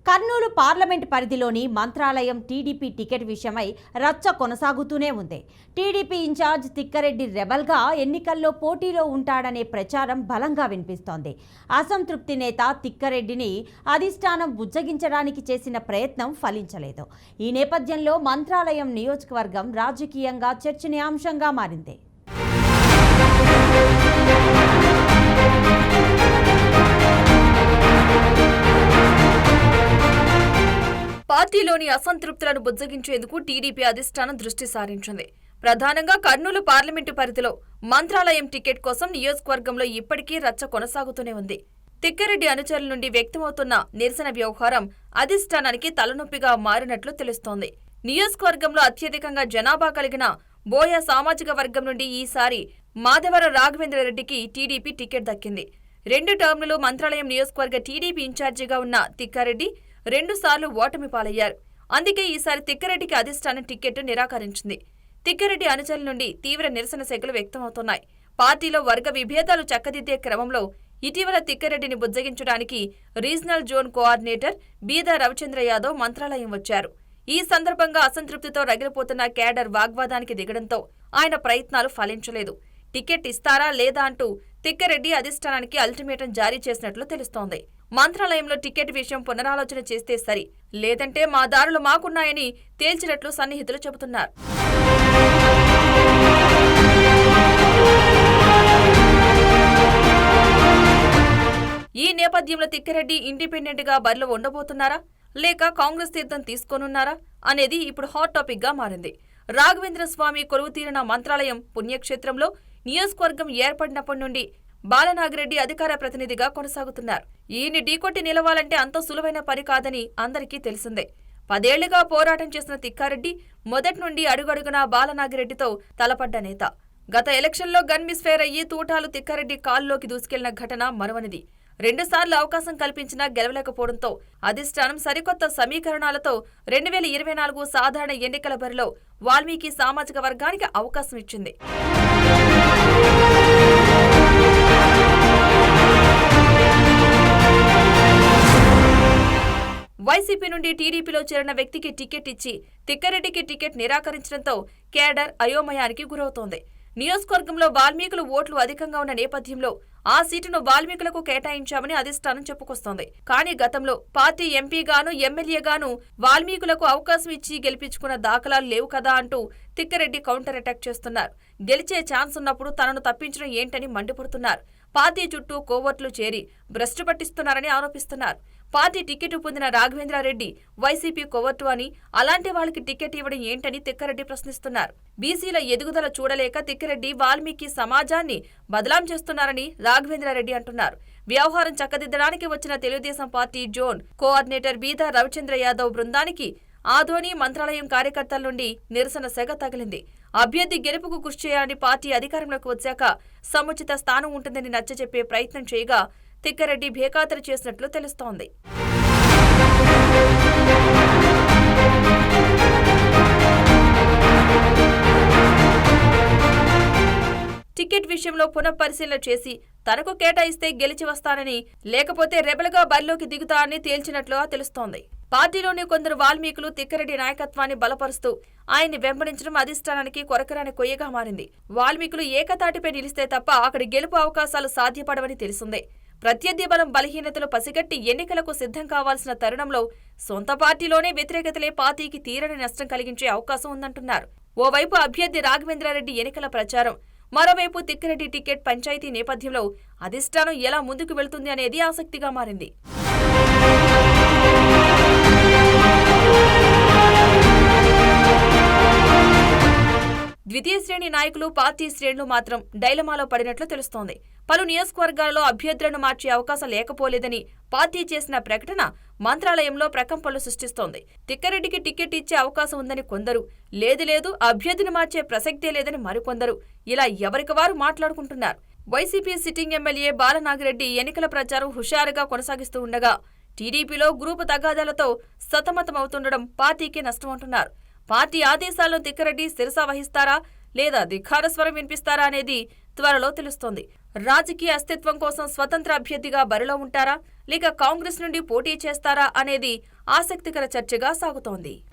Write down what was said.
Kurnool parliament పరిధిలోని Mantralayam TDP ticket విషయమై రచ్చ కొనసాగుతూనే ఉంది. టీడీపీ ఇన్ఛార్జ్ తిక్కారెడ్డి రెబల్గా ఎన్నికల్లో పోటీలో ఉంటాడనే ప్రచారం బలంగా వినిపిస్తోంది. అసంతృప్తి నేత తిక్కారెడ్డిని అధిష్టానం బుజ్జగించడానికి చేసిన ప్రయత్నం ఫలించలేదు. ఈ నేపథ్యంలో మంత్రాలయం నియోజకవర్గం రాజకీయంగా చర్చనీయాంశంగా మారింది. పార్టీలోని అసంతృప్తులను బుజ్జగించేందుకు టీడీపీ అధిష్టానం దృష్టి సారించింది. ప్రధానంగా కర్నూలు పార్లమెంటు పరిధిలో మంత్రాలయం టికెట్ కోసం నియోజకవర్గంలో ఇప్పటికీ రచ్చ కొనసాగుతూనే ఉంది. తిక్కారెడ్డి అనుచరుల నుండి వ్యక్తమవుతున్న నిరసన వ్యవహారం అధిష్టానానికి తలనొప్పిగా మారినట్లు తెలుస్తోంది. నియోజకవర్గంలో అత్యధికంగా జనాభా కలిగిన బోయ సామాజిక వర్గం నుండి ఈసారి మాధవరం రాఘవేంద్రరెడ్డికి టీడీపీ టికెట్ దక్కింది. 2 టర్ములు మంత్రాలయం నియోజకవర్గ టీడీపీ ఇన్ఛార్జిగా ఉన్న తిక్కారెడ్డి 2 సార్లు ఓటమి పాలయ్యారు. అందుకే ఈసారి తిక్కారెడ్డికి అధిష్టానం టికెట్ నిరాకరించింది. తిక్కారెడ్డి అనుచరుల నుండి తీవ్ర నిరసన శాఖలు వ్యక్తమవుతున్నాయి. పార్టీలో వర్గ విభేదాలు చక్కదిద్దే క్రమంలో ఇటీవల తిక్కారెడ్డిని బుజ్జగించడానికి రీజనల్ జోన్ కోఆర్డినేటర్ బీదా రవిచంద్ర యాదవ్ మంత్రాలయం వచ్చారు. ఈ సందర్భంగా అసంతృప్తితో రగిలిపోతున్న కేడర్ వాగ్వాదానికి దిగడంతో ఆయన ప్రయత్నాలు ఫలించలేదు. టికెట్ ఇస్తారా లేదా అంటూ తిక్కారెడ్డి అధిష్టానానికి అల్టిమేటం జారీ చేసినట్లు తెలుస్తోంది. మంత్రాలయంలో టికెట్ విషయం పునరాలోచన చేస్తే సరి, లేదంటే మా దారులు మాకున్నాయని తేల్చినట్లు సన్నిహితులు చెబుతున్నారు. ఈ నేపథ్యంలో తిక్కారెడ్డి ఇండిపెండెంట్ గా బరిలో ఉండబోతున్నారా లేక కాంగ్రెస్ తీర్థం తీసుకోనున్నారా అనేది ఇప్పుడు హాట్ టాపిక్ గా మారింది. రాఘవేంద్ర స్వామి కొలువుతీరిన మంత్రాలయం పుణ్యక్షేత్రంలో నియోజకవర్గం ఏర్పడినప్పటి నుండి బాలనాగిరెడ్డి అధికార ప్రతినిధిగా కొనసాగుతున్నారు. ఈయన్ని ఢీకొట్టి నిలవాలంటే అంత సులువైన పని కాదని అందరికీ తెలిసిందే. 10 ఏళ్లుగా పోరాటం చేసిన తిక్కారెడ్డి మొదటి నుండి అడుగడుగునా బాలనాగిరెడ్డితో తలపడ్డ నేత. గత ఎలక్షన్లో గన్ మిస్ఫైర్ అయ్యి తూటాలు తిక్కారెడ్డి కాల్లోకి దూసుకెళ్లిన ఘటన మరవనిది. 2 సార్లు అవకాశం కల్పించినా గెలవలేకపోవడంతో అధిష్టానం సరికొత్త సమీకరణాలతో 2024 సాధారణ ఎన్నికల బరిలో వాల్మీకి సామాజిక వర్గానికి అవకాశం ఇచ్చింది. వైసీపీ నుండి టీడీపీలో చేరిన వ్యక్తికి టికెట్ ఇచ్చి తిక్కారెడ్డికి టికెట్ నిరాకరించడంతో కేడర్ అయోమయానికి గురవుతోంది. నియోజకవర్గంలో వాల్మీకులు ఓట్లు అధికంగా ఉన్న నేపథ్యంలో ఆ సీటును వాల్మీకులకు కేటాయించామని అధిష్టానం చెప్పుకొస్తోంది. కానీ గతంలో పార్టీ ఎంపీగాను ఎమ్మెల్యేగాను వాల్మీకులకు అవకాశం ఇచ్చి గెలిపించుకున్న దాఖలాలు లేవు కదా అంటూ తిక్కారెడ్డి కౌంటర్ అటాక్ చేస్తున్నారు. గెలిచే ఛాన్స్ ఉన్నప్పుడు తనను తప్పించడం ఏంటని మండిపడుతున్నారు. పార్టీ చుట్టూ కోవర్ట్లు చేరి భ్రష్టు పట్టిస్తున్నారని ఆరోపిస్తున్నారు. పార్టీ టికెట్ పొందిన రాఘవేంద్రారెడ్డి వైసీపీ కోవర్టు అని, అలాంటి వాళ్ళకి టికెట్ ఇవ్వడం ఏంటని తిక్కారెడ్డి ప్రశ్నిస్తున్నారు. బీసీల ఎదుగుదల చూడలేక తిక్కారెడ్డి వాల్మీకి సమాజాన్ని బదలాం చేస్తున్నారని రాఘవేంద్రారెడ్డి అంటున్నారు. వ్యవహారం చక్కదిద్దడానికి వచ్చిన తెలుగుదేశం పార్టీ జోన్ కోఆర్డినేటర్ బీదా రవిచంద్ర యాదవ్ బృందానికి ఆదోని మంత్రాలయం కార్యకర్తల నుండి నిరసన సెగ తగిలింది. అభ్యర్థి గెలుపుకు కృషి చేయాలని పార్టీ అధికారంలోకి వచ్చాక సముచిత స్థానం ఉంటుందని నచ్చజెప్పే ప్రయత్నం చేయగా తిక్కారెడ్డి బేఖాతరు చేసినట్లు తెలుస్తోంది. టికెట్ విషయంలో పునఃపరిశీలన చేసి తనకు కేటాయిస్తే గెలిచి వస్తానని, లేకపోతే రెబల్గా బరిలోకి దిగుతా అని తేల్చినట్లుగా తెలుస్తోంది. పార్టీలోని కొందరు వాల్మీకులు తిక్కారెడ్డి నాయకత్వాన్ని బలపరుస్తూ ఆయన్ని వెంబడించడం అధిష్టానానికి కొరకరాని కొయ్యగా మారింది. వాల్మీకులు ఏకతాటిపై నిలిస్తే తప్ప అక్కడి గెలుపు అవకాశాలు సాధ్యపడవని తెలిసిందే. ప్రత్యర్థి బలం బలహీనతలు పసిగట్టి ఎన్నికలకు సిద్ధం కావాల్సిన తరుణంలో సొంత పార్టీలోనే వ్యతిరేకతలే పార్టీకి తీరని నష్టం కలిగించే అవకాశం ఉందంటున్నారు. ఓవైపు అభ్యర్థి రాఘవేంద్రారెడ్డి ఎన్నికల ప్రచారం, మరోవైపు తిక్కారెడ్డి టికెట్ పంచాయతీ నేపథ్యంలో అధిష్టానం ఎలా ముందుకు వెళ్తుంది అనేది ఆసక్తిగా మారింది. ద్వితీయ శ్రేణి నాయకులు, పార్టీ శ్రేణులు మాత్రం డైలమాలో పడినట్లు తెలుస్తోంది. పలు నియోజకవర్గాలలో అభ్యర్థులను మార్చే అవకాశం లేకపోలేదని పార్టీ చేసిన ప్రకటన మంత్రాలయంలో ప్రకంపనలు సృష్టిస్తోంది. తిక్కారెడ్డికి టికెట్ ఇచ్చే అవకాశం ఉందని కొందరు, లేదు అభ్యర్థిని మార్చే ప్రసక్తే లేదని మరికొందరు ఇలా ఎవరికి వారు మాట్లాడుకుంటున్నారు. వైసీపీ సిట్టింగ్ ఎమ్మెల్యే బాలనాగిరెడ్డి ఎన్నికల ప్రచారం హుషారుగా కొనసాగిస్తూ ఉండగా టీడీపీలో గ్రూపు తగాదాలతో సతమతమవుతుండడం పార్టీకి నష్టమంటున్నారు. పార్టీ ఆదేశాలను తిక్కారెడ్డి శిరస వహిస్తారా లేదా ధిక్కారస్వరం వినిపిస్తారా అనేది త్వరలో తెలుస్తోంది. రాజకీయ అస్తిత్వం కోసం స్వతంత్ర అభ్యర్థిగా బరిలో ఉంటారా లేక కాంగ్రెస్ నుండి పోటీ చేస్తారా అనేది ఆసక్తికర చర్చగా సాగుతోంది.